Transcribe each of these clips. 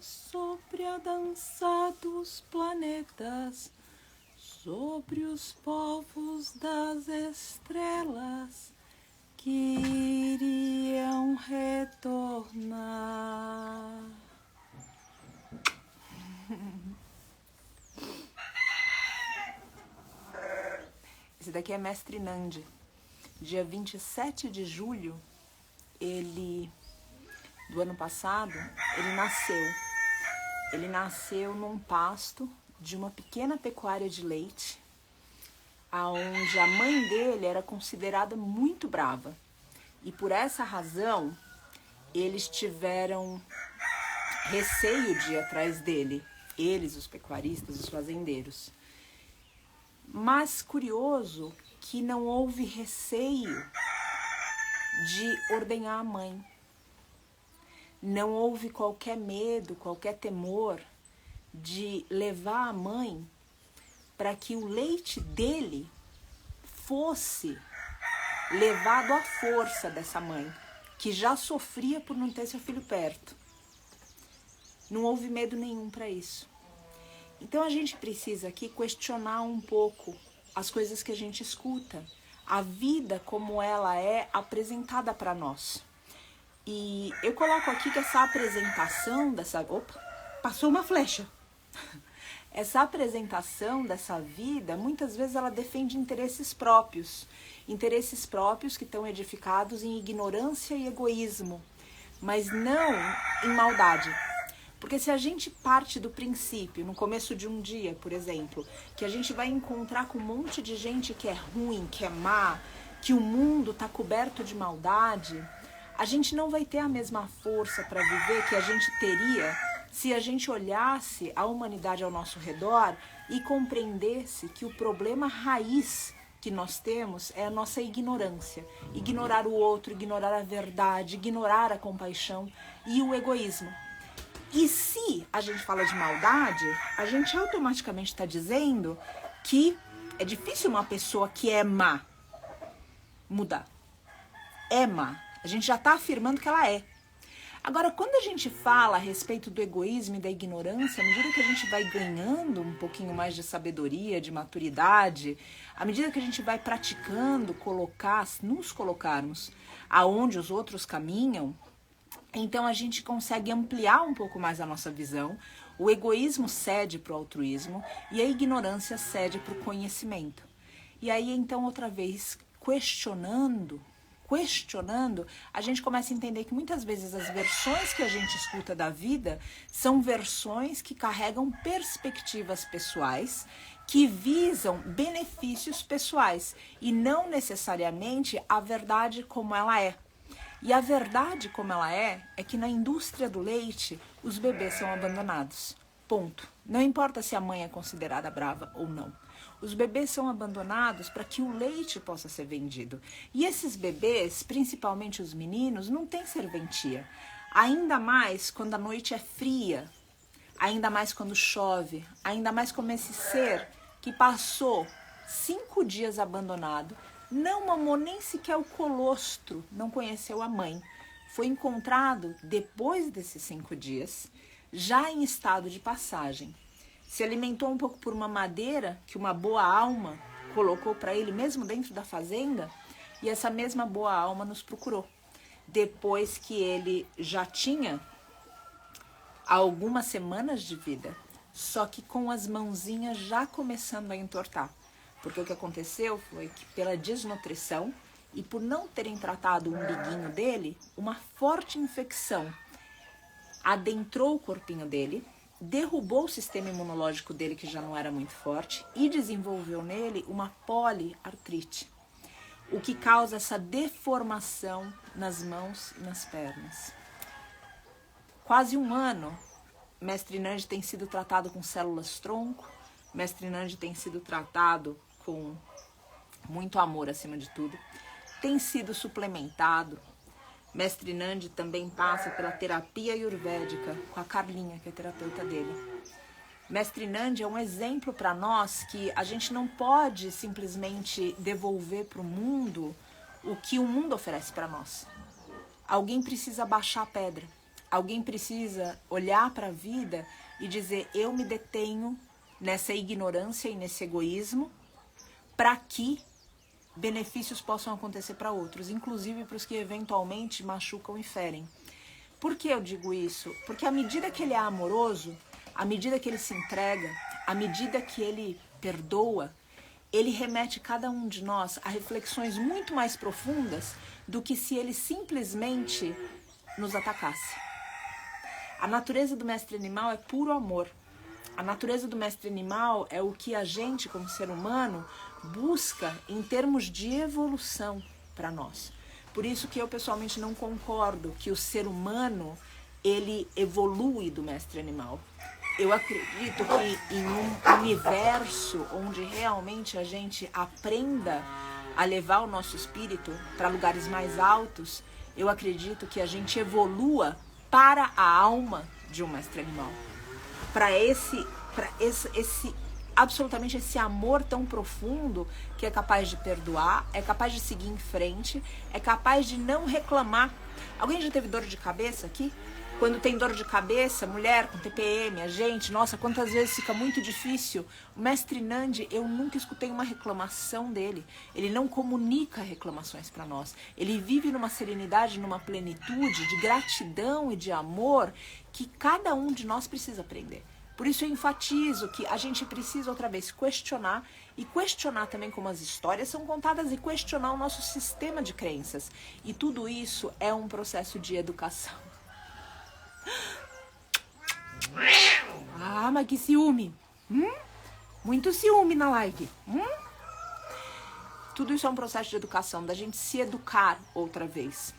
sobre a dança dos planetas, sobre os povos das estrelas que iriam retornar. Esse daqui é Mestre Nandi. Dia 27 de julho, do ano passado, ele nasceu. Ele nasceu num pasto de uma pequena pecuária de leite, aonde a mãe dele era considerada muito brava. E por essa razão, eles tiveram receio de ir atrás dele. Eles, os pecuaristas, os fazendeiros. Mas curioso que não houve receio de ordenhar a mãe. Não houve qualquer medo, qualquer temor de levar a mãe para que o leite dele fosse levado à força dessa mãe, que já sofria por não ter seu filho perto. Não houve medo nenhum para isso. Então a gente precisa aqui questionar um pouco as coisas que a gente escuta, a vida como ela é apresentada para nós. E eu coloco aqui que essa apresentação dessa... Opa, passou uma flecha. Essa apresentação dessa vida, muitas vezes ela defende interesses próprios que estão edificados em ignorância e egoísmo, mas não em maldade. Porque se a gente parte do princípio, no começo de um dia, por exemplo, que a gente vai encontrar com um monte de gente que é ruim, que é má, que o mundo está coberto de maldade, a gente não vai ter a mesma força para viver que a gente teria se a gente olhasse a humanidade ao nosso redor e compreendesse que o problema raiz que nós temos é a nossa ignorância. Ignorar o outro, ignorar a verdade, ignorar a compaixão e o egoísmo. E se a gente fala de maldade, a gente automaticamente está dizendo que é difícil uma pessoa que é má mudar. É má. A gente já está afirmando que ela é. Agora, quando a gente fala a respeito do egoísmo e da ignorância, à medida que a gente vai ganhando um pouquinho mais de sabedoria, de maturidade, à medida que a gente vai praticando nos colocarmos aonde os outros caminham, então a gente consegue ampliar um pouco mais a nossa visão, o egoísmo cede para o altruísmo e a ignorância cede para o conhecimento. E aí então outra vez, questionando, a gente começa a entender que muitas vezes as versões que a gente escuta da vida são versões que carregam perspectivas pessoais, que visam benefícios pessoais e não necessariamente a verdade como ela é. E a verdade como ela é que na indústria do leite os bebês são abandonados. Ponto. Não importa se a mãe é considerada brava ou não. Os bebês são abandonados para que o leite possa ser vendido. E esses bebês, principalmente os meninos, não têm serventia. Ainda mais quando a noite é fria, ainda mais quando chove, ainda mais como esse ser que passou 5 dias abandonado, não mamou nem sequer o colostro, não conheceu a mãe. Foi encontrado depois desses 5 dias, já em estado de passagem. Se alimentou um pouco por uma madeira que uma boa alma colocou para ele, mesmo dentro da fazenda, e essa mesma boa alma nos procurou. Depois que ele já tinha algumas semanas de vida, só que com as mãozinhas já começando a entortar. Porque o que aconteceu foi que pela desnutrição e por não terem tratado o umbiguinho dele, uma forte infecção adentrou o corpinho dele, derrubou o sistema imunológico dele, que já não era muito forte, e desenvolveu nele uma poliartrite, o que causa essa deformação nas mãos e nas pernas. Quase 1 ano, Mestre Nandi tem sido tratado com células-tronco, Mestre Nandi tem sido tratado com muito amor acima de tudo, tem sido suplementado. Mestre Nandi também passa pela terapia ayurvédica com a Carlinha, que é a terapeuta dele. Mestre Nandi é um exemplo para nós que a gente não pode simplesmente devolver para o mundo o que o mundo oferece para nós. Alguém precisa baixar a pedra. alguém precisa olhar para a vida e dizer, eu me detenho nessa ignorância e nesse egoísmo para que benefícios possam acontecer para outros, inclusive para os que eventualmente machucam e ferem. Por que eu digo isso? Porque à medida que ele é amoroso, à medida que ele se entrega, à medida que ele perdoa, ele remete cada um de nós a reflexões muito mais profundas do que se ele simplesmente nos atacasse. A natureza do mestre animal é puro amor. A natureza do mestre animal é o que a gente, como ser humano, busca em termos de evolução para nós. Por isso que eu pessoalmente não concordo que o ser humano ele evolui do mestre animal. Eu acredito que em um universo onde realmente a gente aprenda a levar o nosso espírito para lugares mais altos, eu acredito que a gente evolua para a alma de um mestre animal. Para absolutamente esse amor tão profundo que é capaz de perdoar, é capaz de seguir em frente, é capaz de não reclamar. Alguém já teve dor de cabeça aqui? Quando tem dor de cabeça, mulher com TPM, a gente, nossa, quantas vezes fica muito difícil. O mestre Nandi, eu nunca escutei uma reclamação dele. Ele não comunica reclamações para nós. Ele vive numa serenidade, numa plenitude de gratidão e de amor que cada um de nós precisa aprender. Por isso eu enfatizo que a gente precisa outra vez questionar e questionar também como as histórias são contadas e questionar o nosso sistema de crenças. E tudo isso é um processo de educação. Ah, mas que ciúme. Muito ciúme na live. Tudo isso é um processo de educação, da gente se educar outra vez.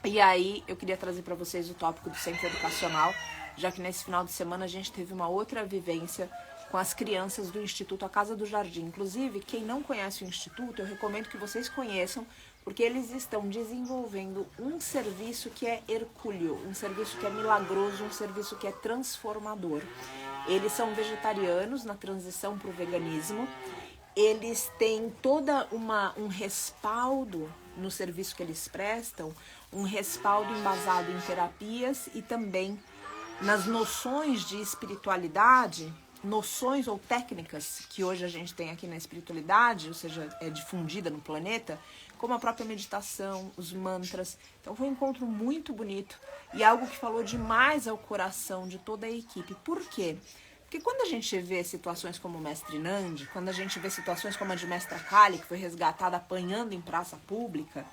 E aí eu queria trazer para vocês o tópico do centro educacional, já que nesse final de semana a gente teve uma outra vivência com as crianças do Instituto A Casa do Jardim. Inclusive, quem não conhece o Instituto, eu recomendo que vocês conheçam, porque eles estão desenvolvendo um serviço que é hercúleo, um serviço que é milagroso, um serviço que é transformador. Eles são vegetarianos na transição para o veganismo, eles têm toda um respaldo no serviço que eles prestam, um respaldo embasado em terapias e também nas noções de espiritualidade, noções ou técnicas que hoje a gente tem aqui na espiritualidade, ou seja, é difundida no planeta, como a própria meditação, os mantras. Então foi um encontro muito bonito e algo que falou demais ao coração de toda a equipe. Por quê? Porque quando a gente vê situações como o mestre Nandi, quando a gente vê situações como a de mestra Kali, que foi resgatada apanhando em praça pública,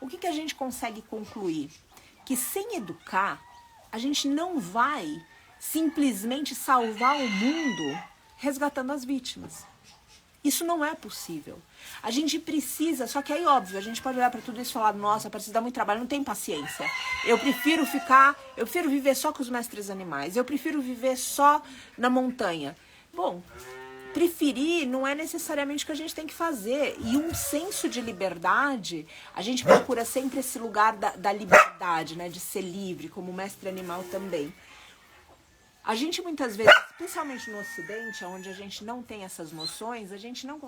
o que a gente consegue concluir? Que sem educar, a gente não vai simplesmente salvar o mundo resgatando as vítimas. Isso não é possível. A gente precisa, só que aí óbvio, a gente pode olhar para tudo isso e falar, nossa, precisa dar muito trabalho, não tem paciência. Eu prefiro viver só com os mestres animais, eu prefiro viver só na montanha. Bom, preferir não é necessariamente o que a gente tem que fazer. E um senso de liberdade, a gente procura sempre esse lugar da liberdade, né, de ser livre, como o mestre animal também. A gente muitas vezes, especialmente no Ocidente, onde a gente não tem essas noções, a gente não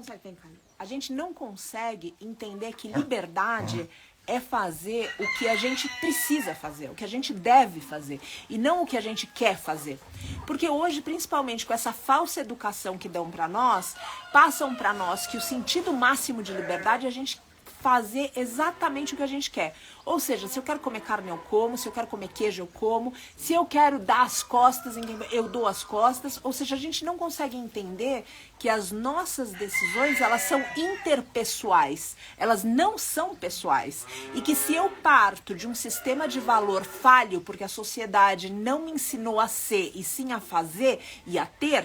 consegue entender que liberdade é fazer o que a gente precisa fazer, o que a gente deve fazer, e não o que a gente quer fazer. Porque hoje, principalmente com essa falsa educação que dão para nós, passam para nós que o sentido máximo de liberdade é a gente fazer exatamente o que a gente quer. Ou seja, se eu quero comer carne, eu como. Se eu quero comer queijo, eu como. Se eu quero dar as costas, eu dou as costas. Ou seja, a gente não consegue entender que as nossas decisões, elas são interpessoais. Elas não são pessoais. E que se eu parto de um sistema de valor falho, porque a sociedade não me ensinou a ser e sim a fazer e a ter,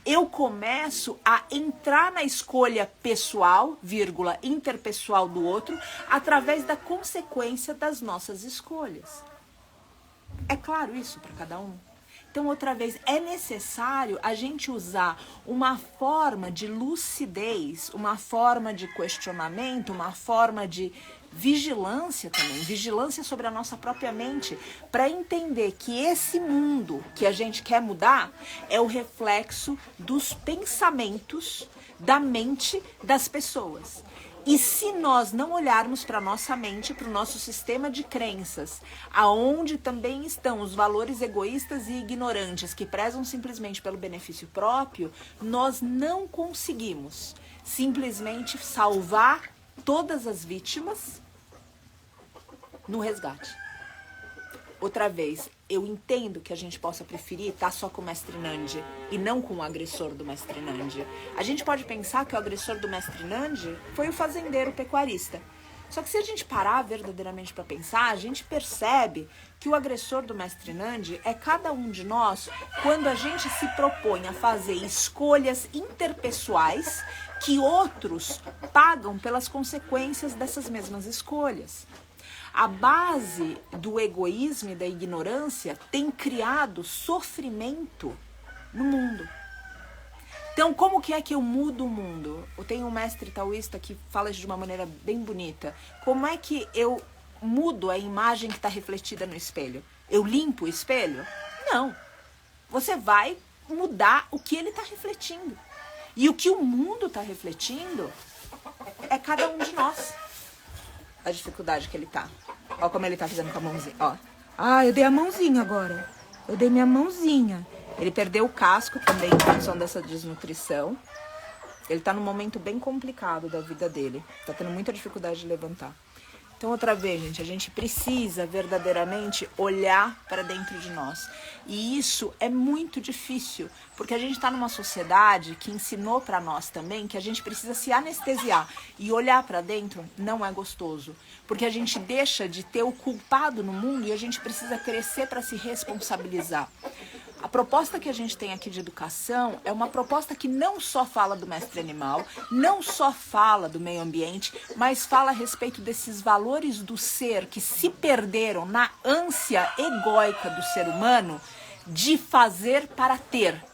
eu começo a entrar na escolha pessoal, interpessoal do outro, através da consequência das nossas escolhas. É claro isso para cada um? Então, outra vez, é necessário a gente usar uma forma de lucidez, uma forma de questionamento, uma forma de vigilância também, vigilância sobre a nossa própria mente, para entender que esse mundo que a gente quer mudar é o reflexo dos pensamentos da mente das pessoas. E se nós não olharmos para nossa mente, para o nosso sistema de crenças, aonde também estão os valores egoístas e ignorantes que prezam simplesmente pelo benefício próprio, nós não conseguimos simplesmente salvar todas as vítimas no resgate. Outra vez, eu entendo que a gente possa preferir estar só com o mestre Nandi e não com o agressor do mestre Nandi. A gente pode pensar que o agressor do mestre Nandi foi o fazendeiro pecuarista. Só que se a gente parar verdadeiramente para pensar, a gente percebe que o agressor do mestre Nandi é cada um de nós quando a gente se propõe a fazer escolhas interpessoais que outros pagam pelas consequências dessas mesmas escolhas. A base do egoísmo e da ignorância tem criado sofrimento no mundo. Então, como que é que eu mudo o mundo? Eu tenho um mestre taoísta que fala isso de uma maneira bem bonita. Como é que eu mudo a imagem que está refletida no espelho? Eu limpo o espelho? Não. Você vai mudar o que ele está refletindo. E o que o mundo está refletindo é cada um de nós. A dificuldade que ele tá. Ó como ele tá fazendo com a mãozinha, ó. Ah, eu dei a mãozinha agora. Eu dei minha mãozinha. Ele perdeu o casco também em função dessa desnutrição. Ele tá num momento bem complicado da vida dele. Tá tendo muita dificuldade de levantar. Então, outra vez, gente, a gente precisa verdadeiramente olhar para dentro de nós. E isso é muito difícil, porque a gente está numa sociedade que ensinou para nós também que a gente precisa se anestesiar. E olhar para dentro não é gostoso, porque a gente deixa de ter o culpado no mundo e a gente precisa crescer para se responsabilizar. A proposta que a gente tem aqui de educação é uma proposta que não só fala do mestre animal, não só fala do meio ambiente, mas fala a respeito desses valores do ser que se perderam na ânsia egóica do ser humano de fazer para ter.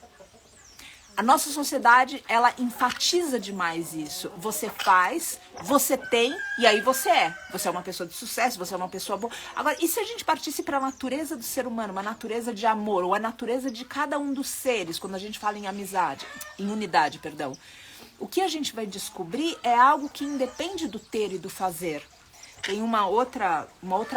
A nossa sociedade, ela enfatiza demais isso. Você faz, você tem e aí você é. Você é uma pessoa de sucesso, você é uma pessoa boa. Agora, e se a gente partisse para a natureza do ser humano, uma natureza de amor, ou a natureza de cada um dos seres, quando a gente fala em amizade, em unidade, perdão. O que a gente vai descobrir é algo que independe do ter e do fazer. Tem uma outra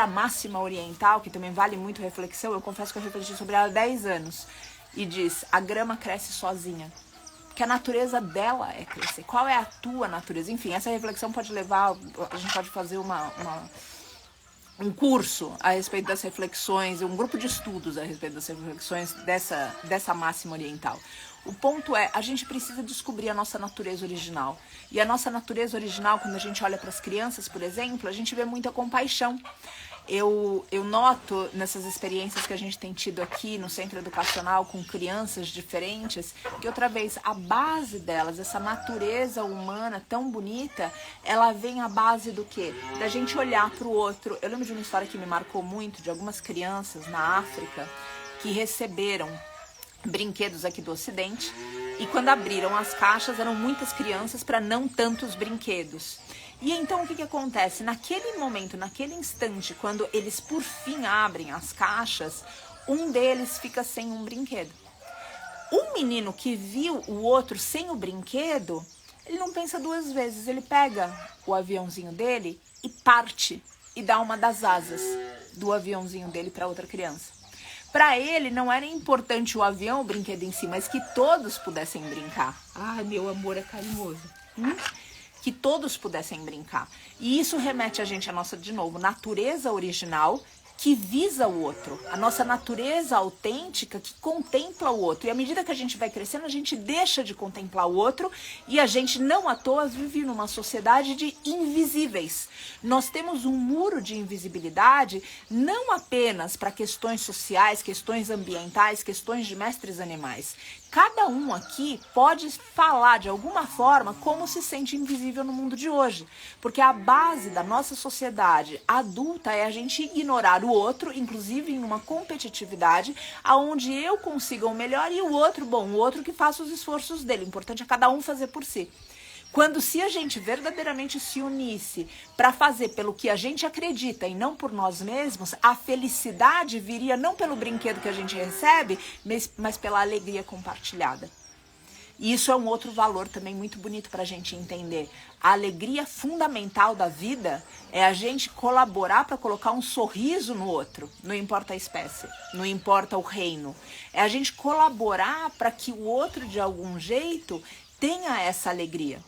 máxima oriental que também vale muito reflexão. Eu confesso que eu refleti sobre ela há 10 anos. E diz, a grama cresce sozinha. Porque a natureza dela é crescer. Qual é a tua natureza? Enfim, essa reflexão pode levar, a gente pode fazer um curso a respeito das reflexões, um grupo de estudos a respeito das reflexões dessa máxima oriental. O ponto é, a gente precisa descobrir a nossa natureza original. E a nossa natureza original, quando a gente olha para as crianças, por exemplo, a gente vê muita compaixão. Eu noto nessas experiências que a gente tem tido aqui no centro educacional com crianças diferentes, que outra vez a base delas, essa natureza humana tão bonita, ela vem à base do quê? Da gente olhar para o outro. Eu lembro de uma história que me marcou muito, de algumas crianças na África que receberam brinquedos aqui do Ocidente e quando abriram as caixas eram muitas crianças para não tantos brinquedos. E então o que acontece? Naquele momento, naquele instante, quando eles por fim abrem as caixas, um deles fica sem um brinquedo. Um menino que viu o outro sem o brinquedo, ele não pensa duas vezes, ele pega o aviãozinho dele e parte e dá uma das asas do aviãozinho dele para outra criança. Para ele não era importante o avião, o brinquedo em si, mas que todos pudessem brincar. Ai, meu amor é carinhoso. Que todos pudessem brincar. E isso remete a gente à nossa, de novo, natureza original que visa o outro. A nossa natureza autêntica que contempla o outro. E à medida que a gente vai crescendo, a gente deixa de contemplar o outro e a gente não à toa vive numa sociedade de invisíveis. Nós temos um muro de invisibilidade não apenas para questões sociais, questões ambientais, questões de mestres animais. Cada um aqui pode falar de alguma forma como se sente invisível no mundo de hoje. Porque a base da nossa sociedade adulta é a gente ignorar o outro, inclusive em uma competitividade, aonde eu consiga o melhor e o outro que faça os esforços dele. O importante é cada um fazer por si. Quando se a gente verdadeiramente se unisse para fazer pelo que a gente acredita e não por nós mesmos, a felicidade viria não pelo brinquedo que a gente recebe, mas pela alegria compartilhada. E isso é um outro valor também muito bonito para a gente entender. A alegria fundamental da vida é a gente colaborar para colocar um sorriso no outro, não importa a espécie, não importa o reino. É a gente colaborar para que o outro, de algum jeito, tenha essa alegria.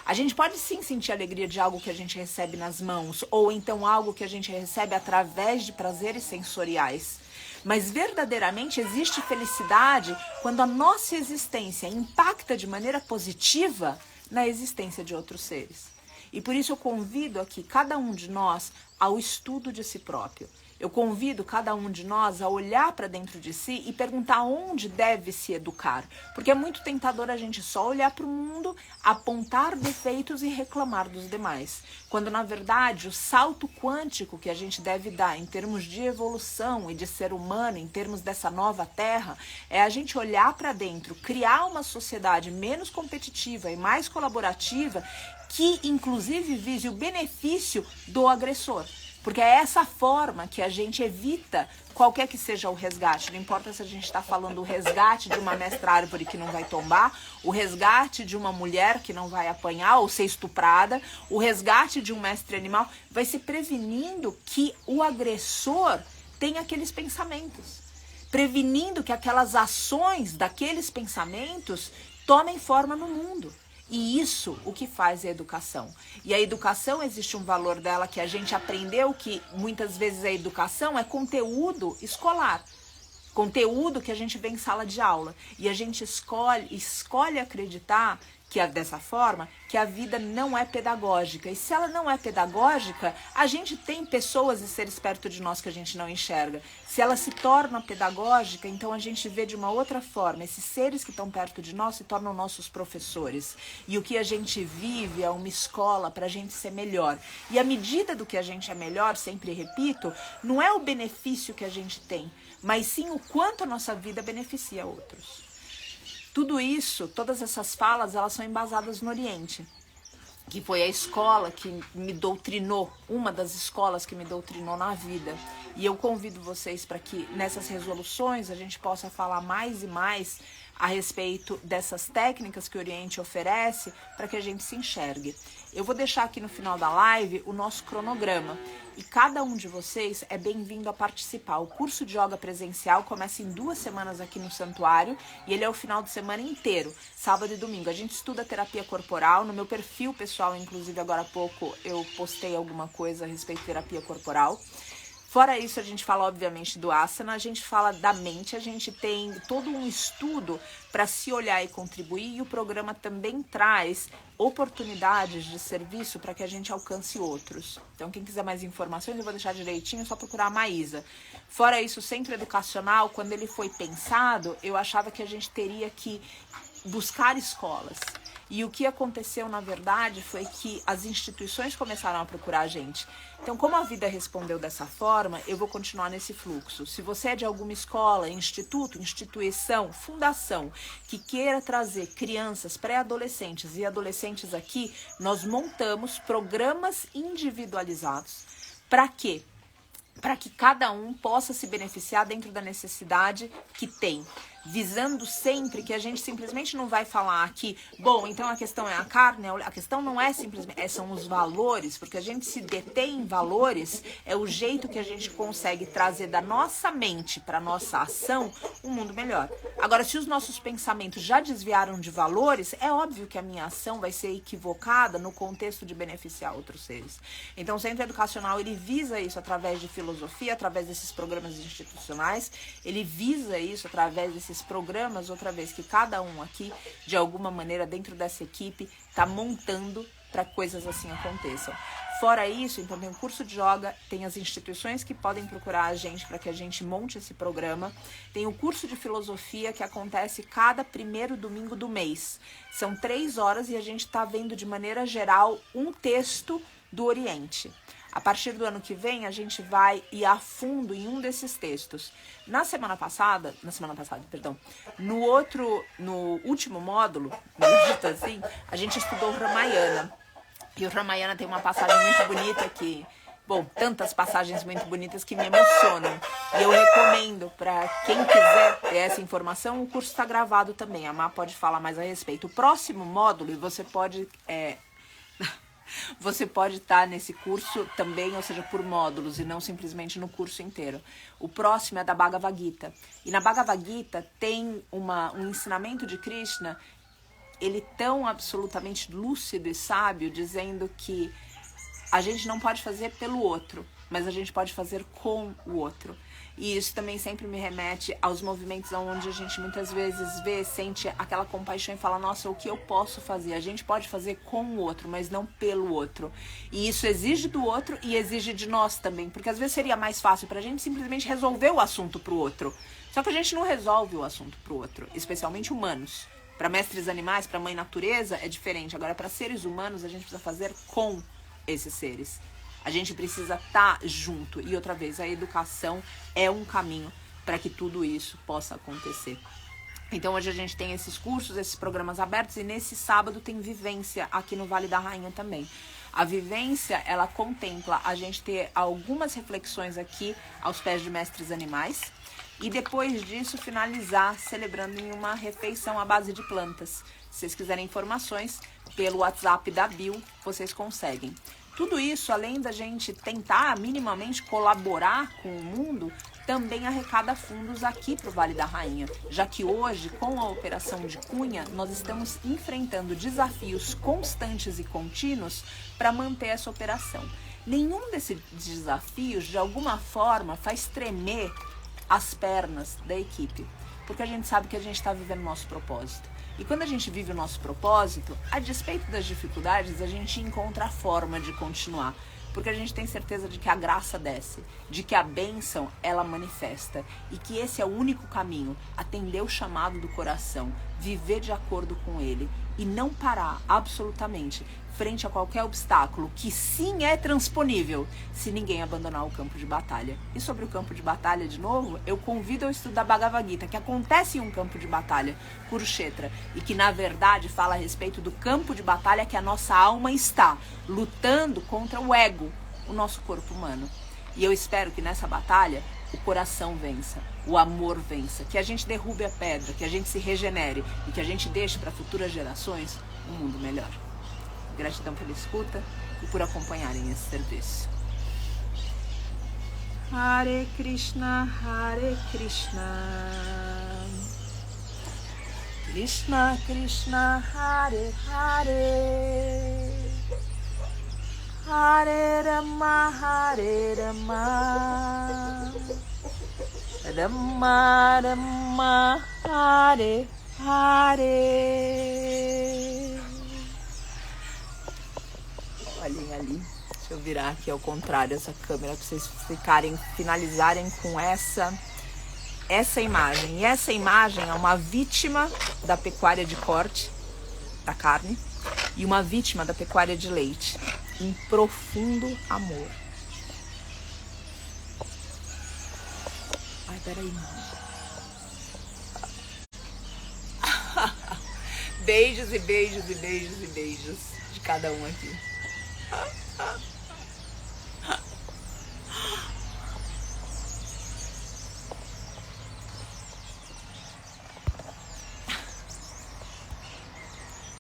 A gente pode sim sentir alegria de algo que a gente recebe nas mãos, ou então algo que a gente recebe através de prazeres sensoriais. Mas verdadeiramente existe felicidade quando a nossa existência impacta de maneira positiva na existência de outros seres. E por isso eu convido aqui cada um de nós ao estudo de si próprio. Eu convido cada um de nós a olhar para dentro de si e perguntar onde deve se educar. Porque é muito tentador a gente só olhar para o mundo, apontar defeitos e reclamar dos demais. Quando, na verdade, o salto quântico que a gente deve dar em termos de evolução e de ser humano, em termos dessa nova terra, é a gente olhar para dentro, criar uma sociedade menos competitiva e mais colaborativa que, inclusive, vise o benefício do agressor. Porque é essa forma que a gente evita qualquer que seja o resgate. Não importa se a gente está falando o resgate de uma mestra árvore que não vai tombar, o resgate de uma mulher que não vai apanhar ou ser estuprada, o resgate de um mestre animal, vai se prevenindo que o agressor tenha aqueles pensamentos. Prevenindo que aquelas ações daqueles pensamentos tomem forma no mundo. E isso o que faz é a educação. E a educação, existe um valor dela que a gente aprendeu que muitas vezes a educação é conteúdo escolar. Conteúdo que a gente vê em sala de aula. E a gente escolhe acreditar que é dessa forma, que a vida não é pedagógica. E se ela não é pedagógica, a gente tem pessoas e seres perto de nós que a gente não enxerga. Se ela se torna pedagógica, então a gente vê de uma outra forma. Esses seres que estão perto de nós se tornam nossos professores. E o que a gente vive é uma escola para a gente ser melhor. E à medida do que a gente é melhor, sempre repito, não é o benefício que a gente tem, mas sim o quanto a nossa vida beneficia outros. Tudo isso, todas essas falas, elas são embasadas no Oriente, que foi a escola que me doutrinou, uma das escolas que me doutrinou na vida. E eu convido vocês para que nessas resoluções a gente possa falar mais e mais a respeito dessas técnicas que o Oriente oferece para que a gente se enxergue. Eu vou deixar aqui no final da live o nosso cronograma e cada um de vocês é bem-vindo a participar. O curso de yoga presencial começa em 2 semanas aqui no santuário e ele é o final de semana inteiro, sábado e domingo. A gente estuda terapia corporal. No meu perfil pessoal, inclusive agora há pouco, eu postei alguma coisa a respeito de terapia corporal. Fora isso, a gente fala, obviamente, do asana, a gente fala da mente, a gente tem todo um estudo para se olhar e contribuir, e o programa também traz oportunidades de serviço para que a gente alcance outros. Então, quem quiser mais informações, eu vou deixar direitinho, é só procurar a Maísa. Fora isso, o centro educacional, quando ele foi pensado, eu achava que a gente teria que buscar escolas. E o que aconteceu, na verdade, foi que as instituições começaram a procurar a gente. Então, como a vida respondeu dessa forma, eu vou continuar nesse fluxo. Se você é de alguma escola, instituto, instituição, fundação, que queira trazer crianças, pré-adolescentes e adolescentes aqui, nós montamos programas individualizados. Para quê? Para que cada um possa se beneficiar dentro da necessidade que tem. Visando sempre que a gente simplesmente não vai falar aqui, bom, então a questão é a carne, a questão não é simplesmente, são os valores, porque a gente se detém em valores, é o jeito que a gente consegue trazer da nossa mente para nossa ação um mundo melhor. Agora, se os nossos pensamentos já desviaram de valores, é óbvio que a minha ação vai ser equivocada no contexto de beneficiar outros seres. Então, o Centro Educacional, ele visa isso através de filosofia, através desses programas institucionais, ele visa isso através desses programas, outra vez, que cada um aqui, de alguma maneira, dentro dessa equipe, está montando para que coisas assim aconteçam. Fora isso, então tem o curso de yoga, tem as instituições que podem procurar a gente para que a gente monte esse programa, tem o curso de filosofia que acontece cada primeiro domingo do mês. São 3 horas e a gente está vendo de maneira geral um texto do Oriente. A partir do ano que vem, a gente vai ir a fundo em um desses textos. No último módulo, assim, a gente estudou o Ramayana. E o Ramayana tem uma passagem muito bonita que Bom, tantas passagens muito bonitas que me emocionam. E eu recomendo para quem quiser ter essa informação, o curso está gravado também. A Má pode falar mais a respeito. O próximo módulo, e você pode estar nesse curso também, ou seja, por módulos e não simplesmente no curso inteiro. O próximo é da Bhagavad Gita. E na Bhagavad Gita tem um ensinamento de Krishna, ele tão absolutamente lúcido e sábio, dizendo que a gente não pode fazer pelo outro, mas a gente pode fazer com o outro. E isso também sempre me remete aos movimentos onde a gente muitas vezes sente aquela compaixão e fala, nossa, o que eu posso fazer? A gente pode fazer com o outro, mas não pelo outro. E isso exige do outro e exige de nós também, porque às vezes seria mais fácil pra gente simplesmente resolver o assunto pro outro. Só que a gente não resolve o assunto pro outro, especialmente humanos. Para mestres animais, para mãe natureza, é diferente. Agora, para seres humanos, a gente precisa fazer com esses seres. A gente precisa estar junto. E outra vez, a educação é um caminho para que tudo isso possa acontecer. Então hoje a gente tem esses cursos, esses programas abertos, e nesse sábado tem vivência aqui no Vale da Rainha também. A vivência, ela contempla a gente ter algumas reflexões aqui aos pés de mestres animais, e depois disso finalizar celebrando em uma refeição à base de plantas. Se vocês quiserem informações, pelo WhatsApp da Bill, vocês conseguem. Tudo isso, além da gente tentar minimamente colaborar com o mundo, também arrecada fundos aqui para o Vale da Rainha, já que hoje, com a operação de Cunha, nós estamos enfrentando desafios constantes e contínuos para manter essa operação. Nenhum desses desafios, de alguma forma, faz tremer as pernas da equipe, porque a gente sabe que a gente está vivendo o nosso propósito. E quando a gente vive o nosso propósito, a despeito das dificuldades, a gente encontra a forma de continuar. Porque a gente tem certeza de que a graça desce, de que a bênção, ela manifesta. E que esse é o único caminho, atender o chamado do coração, viver de acordo com ele e não parar absolutamente frente a qualquer obstáculo que sim é transponível se ninguém abandonar o campo de batalha. E sobre o campo de batalha, de novo, eu convido ao estudo da Bhagavad Gita, que acontece em um campo de batalha, Kurukshetra, e que na verdade fala a respeito do campo de batalha que a nossa alma está, lutando contra o ego, o nosso corpo humano. E eu espero que nessa batalha o coração vença, o amor vença, que a gente derrube a pedra, que a gente se regenere e que a gente deixe para futuras gerações um mundo melhor. Gratidão pela escuta e por acompanharem esse serviço. Hare Krishna, Krishna Krishna, Hare Hare, Hare Rama, Rama Rama, Hare Hare. Olhem ali, deixa eu virar aqui ao contrário essa câmera para vocês finalizarem com essa imagem. E essa imagem é uma vítima da pecuária de corte da carne e uma vítima da pecuária de leite, em profundo amor. Ai, peraí. Beijos e beijos e beijos e beijos de cada um aqui.